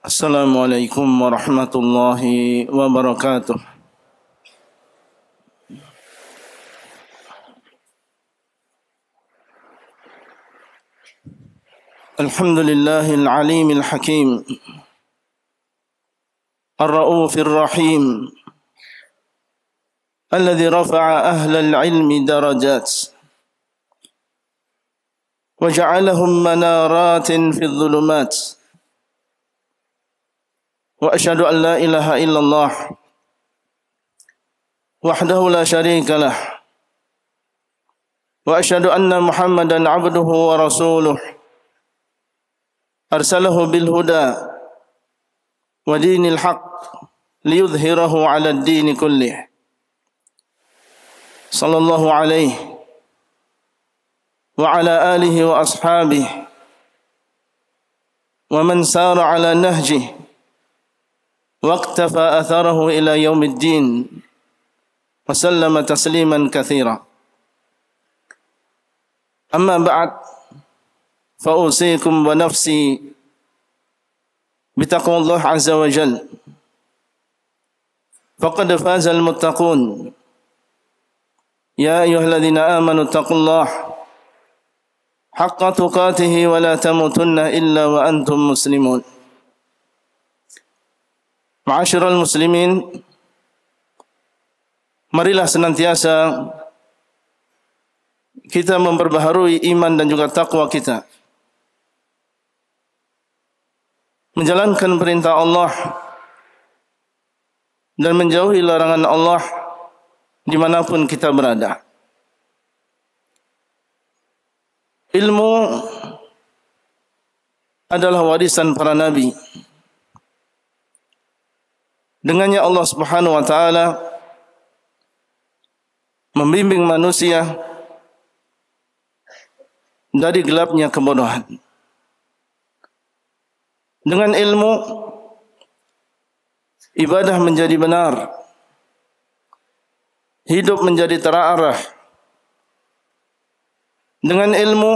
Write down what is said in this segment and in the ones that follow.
Assalamualaikum warahmatullahi wabarakatuh. Alhamdulillahil alimil hakim, ar-ra'ufir rahim, alladhi rafa'a ahlal ilmi darajat wa ja'alahum manaratin fi dhulumat. Wa asyhadu an la ilaha illallah wahdahu la syarika lah wa asyhadu anna Muhammadan abduhu wa rasuluh arsalahu bil huda wa dinil haqq liyudhhirahu 'ala ad-din kullih. Sallallahu alaihi wa ala alihi wa ashabihi wa man sara 'ala nahjihi واقتفى أثره إلى يوم الدين وسلم تسليما كثيرا. أما بعد فأوصيكم ونفسي بتقوى الله عز وجل فقد فاز المتقون. يا أيها الذين آمنوا اتقوا الله حق تقاته ولا تموتن إلا وأنتم مسلمون. Ma'asyiral muslimin, marilah senantiasa kita memperbaharui iman dan juga takwa kita, menjalankan perintah Allah dan menjauhi larangan Allah dimanapun kita berada. Ilmu adalah warisan para nabi. Dengannya Allah Subhanahu wa taala membimbing manusia dari gelapnya kebodohan. Dengan ilmu ibadah menjadi benar, hidup menjadi terarah. Dengan ilmu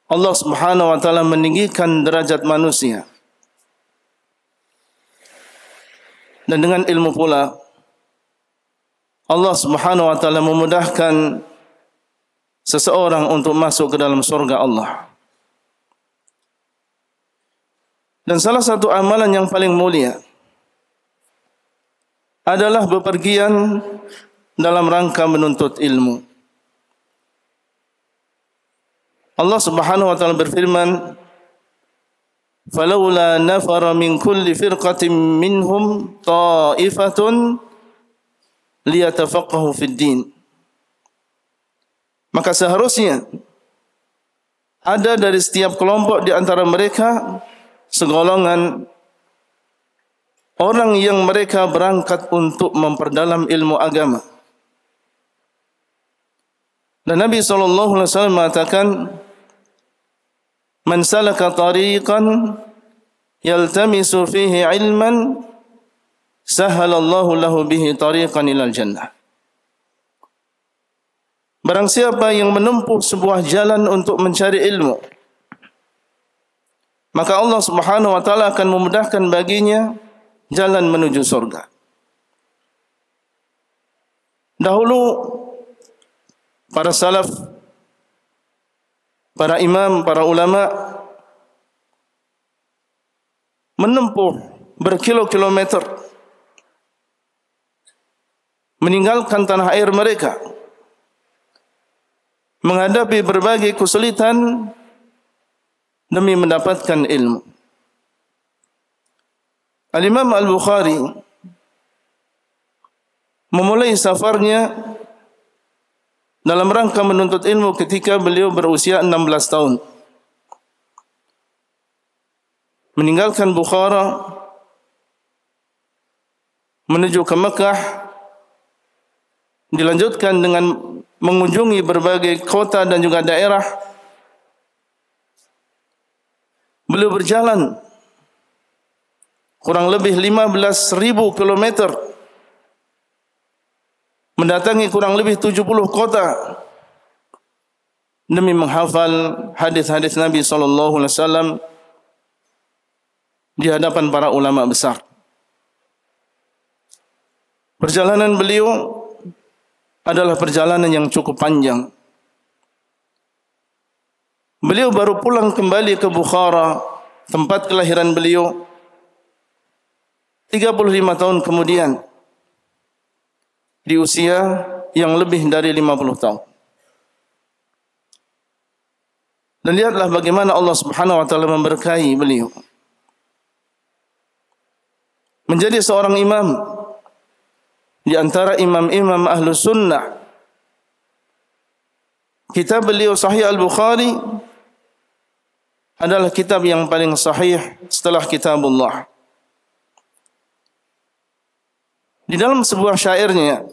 Allah Subhanahu wa taala meninggikan derajat manusia. Dan dengan ilmu pula Allah Subhanahu wa taala memudahkan seseorang untuk masuk ke dalam surga Allah. Dan salah satu amalan yang paling mulia adalah bepergian dalam rangka menuntut ilmu. Allah Subhanahu wa taala berfirman, فَلَوْلَا نَفَرَ مِنْ كُلِّ فِرْقَةٍ مِّنْهُمْ طَائِفَةٌ لِيَتَفَقَّهُوا فِي الدِّينِ. Maka seharusnya ada dari setiap kelompok di antara mereka segolongan orang yang mereka berangkat untuk memperdalam ilmu agama. Dan Nabi SAW mengatakan, Man salaka tariqan yaltamisu fihi ilman sahhalallahu lahu bihi tariqan ilal jannah. Barang siapa yang menempuh sebuah jalan untuk mencari ilmu, maka Allah Subhanahu wa taala akan memudahkan baginya jalan menuju surga. Dahulu para salaf, para imam, para ulama menempuh berkilo-kilometer meninggalkan tanah air mereka, menghadapi berbagai kesulitan demi mendapatkan ilmu. Al-Imam Al-Bukhari memulai safarnya dalam rangka menuntut ilmu ketika beliau berusia 16 tahun. Meninggalkan Bukhara menuju ke Mekah, dilanjutkan dengan mengunjungi berbagai kota dan juga daerah. Beliau berjalan kurang lebih 15.000 kilometer, mendatangi kurang lebih 70 kota demi menghafal hadis-hadis Nabi SAW di hadapan para ulama besar. Perjalanan beliau adalah perjalanan yang cukup panjang. Beliau baru pulang kembali ke Bukhara, tempat kelahiran beliau, 35 tahun kemudian, di usia yang lebih dari 50 tahun. Dan lihatlah bagaimana Allah Subhanahu wa taala memberkahi beliau menjadi seorang imam di antara imam-imam Ahlus Sunnah. Kitab beliau Sahih Al-Bukhari adalah kitab yang paling sahih setelah kitabullah. Di dalam sebuah syairnya,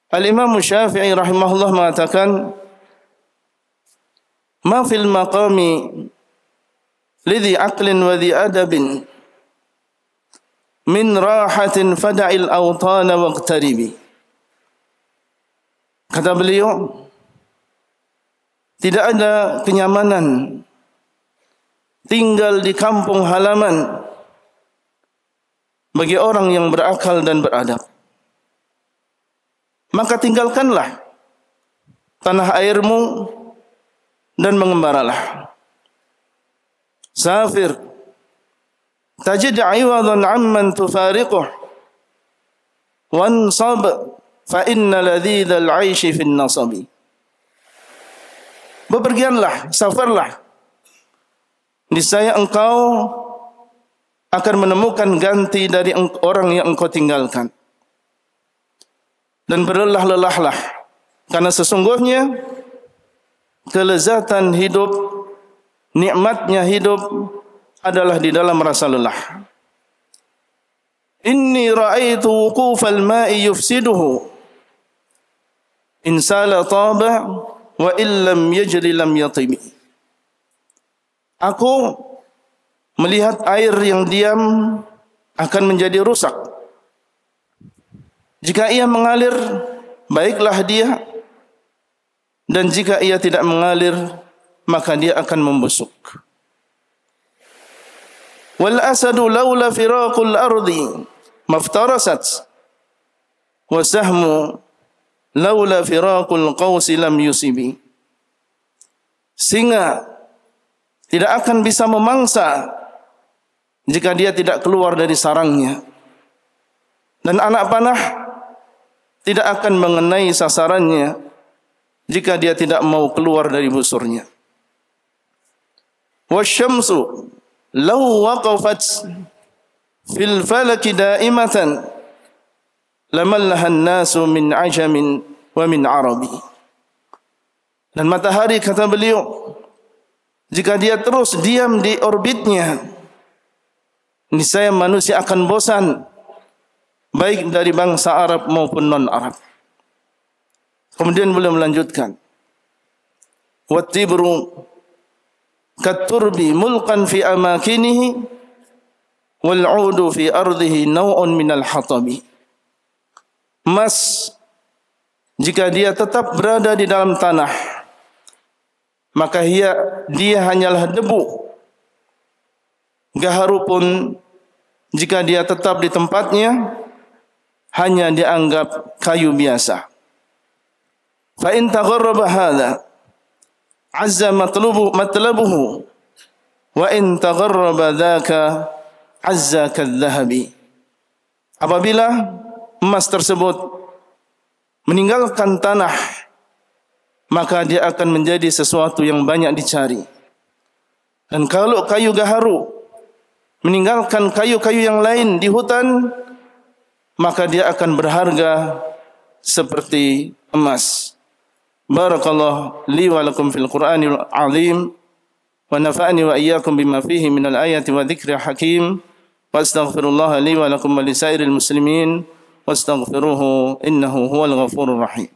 Al-Imam Syafi'i rahimahullah mengatakan, "Ma fil maqami lidhi aqlin wa dhi adabin min rahatin fada'il awtana waqtaribi." Kata beliau, tidak ada kenyamanan tinggal di kampung halaman bagi orang yang berakal dan beradab. Maka tinggalkanlah tanah airmu dan mengembaralah. Safir tajid iwadan amman tufariquh wansab fa inna ladhidhal aishi fin nasabi. Bepergianlah, safarlah, niscaya engkau akan menemukan ganti dari orang yang engkau tinggalkan. Dan berlelah-lelahlah, karena sesungguhnya kelezatan hidup, nikmatnya hidup adalah di dalam rasa lelah. Inni ra'aitu wuqufal ma'i yufsiduhu in sala taba wa illam yajri lam yatibi. Aku melihat air yang diam akan menjadi rusak. Jika ia mengalir, baiklah dia. Dan jika ia tidak mengalir, maka dia akan membusuk. Wal asadu laula firaqul ardi maftarasat wa sahmu laula firaqul qausi lam yusibi. Singa tidak akan bisa memangsa jika dia tidak keluar dari sarangnya. Dan anak panah tidak akan mengenai sasarannya jika dia tidak mau keluar dari busurnya. Wasyamsu law waqafat fil falaki daimatan lamallaha an-nasu min ajamin wa min arabi. Dan matahari, kata beliau, jika dia terus diam di orbitnya, niscaya manusia akan bosan, baik dari bangsa Arab maupun non-Arab. Kemudian beliau melanjutkan, "Wattibru katturbi mulqan fi amakinihi wal 'udu fi ardihi naw'un minal hatabi." Emas, jika dia tetap berada di dalam tanah, maka dia hanyalah debu. Gaharu pun jika dia tetap di tempatnya, hanya dianggap kayu biasa. Fa in tagharraba hadha azza matlabuhu wa in tagharraba dhaka azza kadzahabi. Apabila emas tersebut meninggalkan tanah, maka dia akan menjadi sesuatu yang banyak dicari. Dan kalau kayu gaharu meninggalkan kayu-kayu yang lain di hutan, maka dia akan berharga seperti emas. Barakallahu li wa lakum fil Qur'anil azim wa nafa'ani wa iyyakum bima fihi minal ayati wa dzikril hakim. Wa astaghfirullah li wa lakum wa lisairil muslimin wastaghfiruhu innahu huwal ghafurur rahim.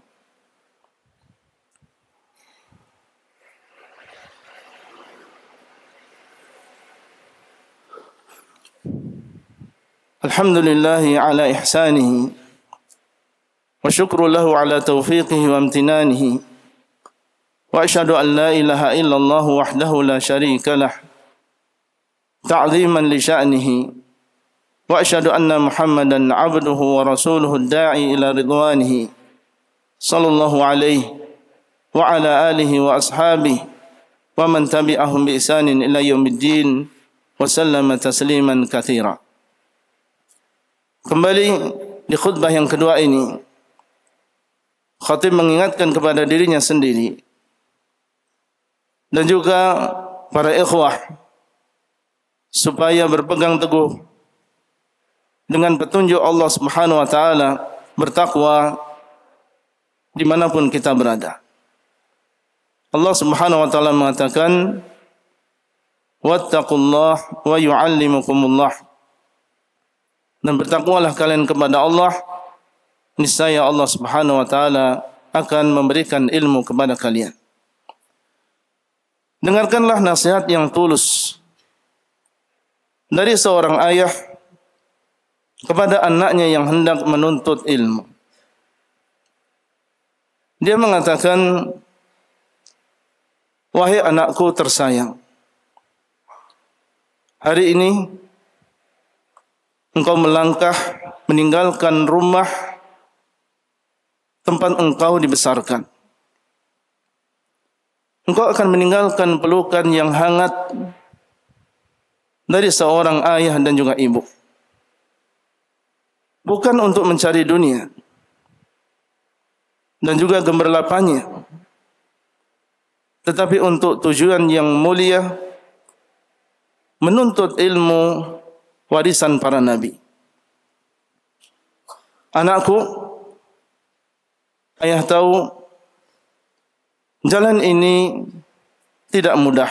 الحمد لله على إحسانه وشكر له على توفيقه وامتنانه وأشهد أن لا إله إلا الله وحده لا شريك له تعظيما لشأنه وأشهد أن محمدا عبده ورسوله الداعي إلى رضوانه صلى الله عليه وعلى آله وأصحابه ومن تبعهم بإحسان إلى يوم الدين وسلم تسليما كثيرا. Kembali di khutbah yang kedua ini, khatib mengingatkan kepada dirinya sendiri dan juga para ikhwah supaya berpegang teguh dengan petunjuk Allah Subhanahu wa taala, bertakwa dimanapun kita berada. Allah Subhanahu wa taala mengatakan, wattaqullah wa yu'allimukumullah. Dan bertakwalah kalian kepada Allah, niscaya Allah Subhanahu wa taala akan memberikan ilmu kepada kalian. Dengarkanlah nasihat yang tulus dari seorang ayah kepada anaknya yang hendak menuntut ilmu. Dia mengatakan, wahai anakku tersayang, hari ini engkau melangkah meninggalkan rumah tempat engkau dibesarkan. Engkau akan meninggalkan pelukan yang hangat dari seorang ayah dan juga ibu. Bukan untuk mencari dunia dan juga gemerlapannya, tetapi untuk tujuan yang mulia, menuntut ilmu warisan para nabi. Anakku, ayah tahu jalan ini tidak mudah.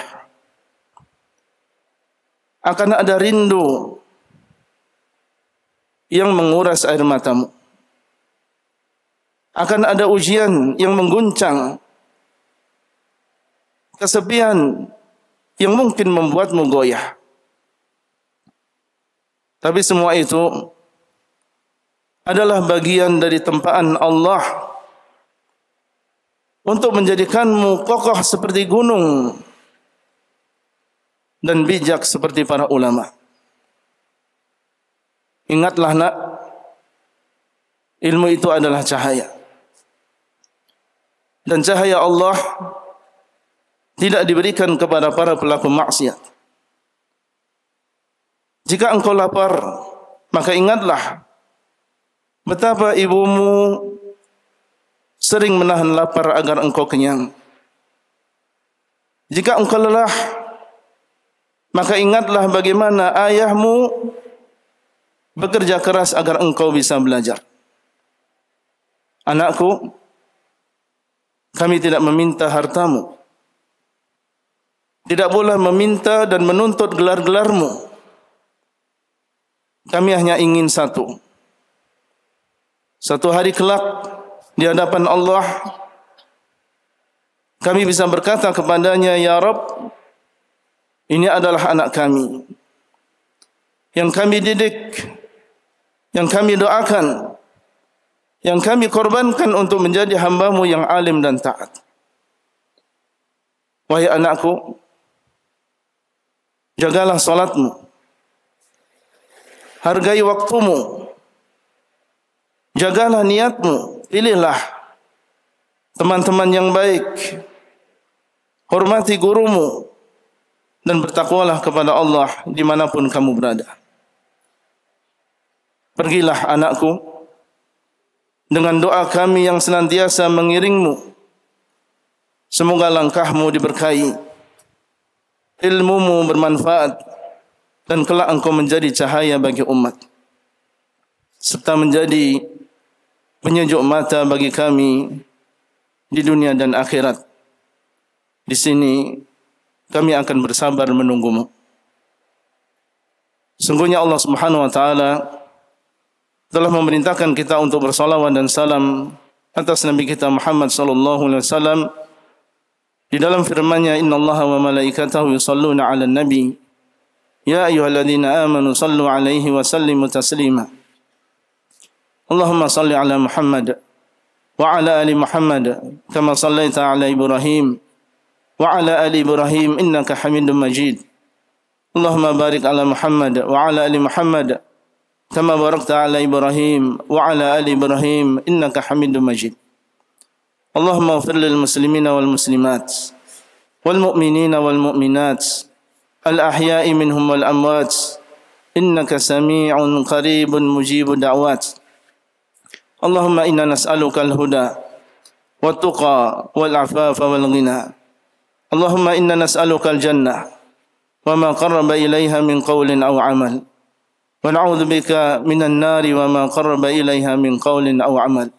Akan ada rindu yang menguras air matamu. Akan ada ujian yang mengguncang, kesepian yang mungkin membuatmu goyah. Tapi semua itu adalah bagian dari tempaan Allah untuk menjadikanmu kokoh seperti gunung dan bijak seperti para ulama. Ingatlah nak, ilmu itu adalah cahaya. Dan cahaya Allah tidak diberikan kepada para pelaku maksiat. Jika engkau lapar, maka ingatlah betapa ibumu sering menahan lapar agar engkau kenyang. Jika engkau lelah, maka ingatlah bagaimana ayahmu bekerja keras agar engkau bisa belajar. Anakku, kami tidak meminta hartamu. Tidak boleh meminta dan menuntut gelar-gelarmu. Kami hanya ingin satu hari kelak di hadapan Allah, kami bisa berkata kepadanya, ya Rabb, ini adalah anak kami yang kami didik, yang kami doakan, yang kami korbankan untuk menjadi hamba-Mu yang alim dan taat. Wahai anakku, jagalah salatmu, hargai waktumu, jagalah niatmu, pilihlah teman-teman yang baik, hormati gurumu, dan bertakwalah kepada Allah dimanapun kamu berada. Pergilah anakku, dengan doa kami yang senantiasa mengiringmu. Semoga langkahmu diberkahi, ilmumu bermanfaat, dan kelak engkau menjadi cahaya bagi umat, serta menjadi penyejuk mata bagi kami di dunia dan akhirat. Di sini kami akan bersabar menunggumu. Sungguhnya Allah Subhanahu wa taala telah memerintahkan kita untuk bersalawat dan salam atas Nabi kita Muhammad sallallahu alaihi wasallam di dalam firman-Nya, innallaha wa malaikatahu yusholluna 'alan nabi يا أيها الذين آمنوا صلوا عليه وسلموا تسليما اللهم صل على محمد وعلى آل محمد كما صليت على إبراهيم وعلى آل إبراهيم إنك حميد مجيد اللهم بارك على محمد وعلى آل محمد كما باركت على إبراهيم وعلى آل إبراهيم إنك حميد مجيد اللهم اغفر للمسلمين والمسلمات والمؤمنين والمؤمنات الأحياء منهم والأموات إنك سميع قريب مجيب دعوات اللهم إنا نسألك الهدى والتقى والعفاف والغنى اللهم إنا نسألك الجنة وما قرب إليها من قول أو عمل ونعوذ بك من النار وما قرب إليها من قول أو عمل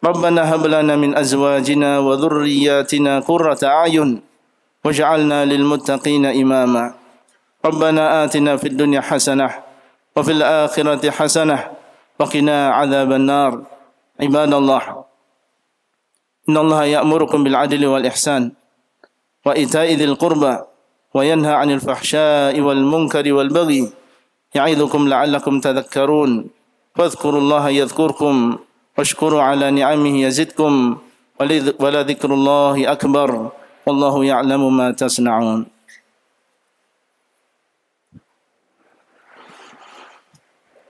ربنا هب لنا من أزواجنا وذرياتنا قرة أعين واجعلنا للمتقين إماما ربنا آتنا في الدنيا حسنة وفي الآخرة حسنة وقنا عذاب النار عباد الله إن الله يأمركم بالعدل والإحسان وإيتاء ذي القربى وينهى عن الفحشاء والمنكر والبغي يعظكم لعلكم تذكرون فاذكروا الله يذكركم واشكروا على نعمه يزدكم ولذكر الله أكبر والله يعلم ما تصنعون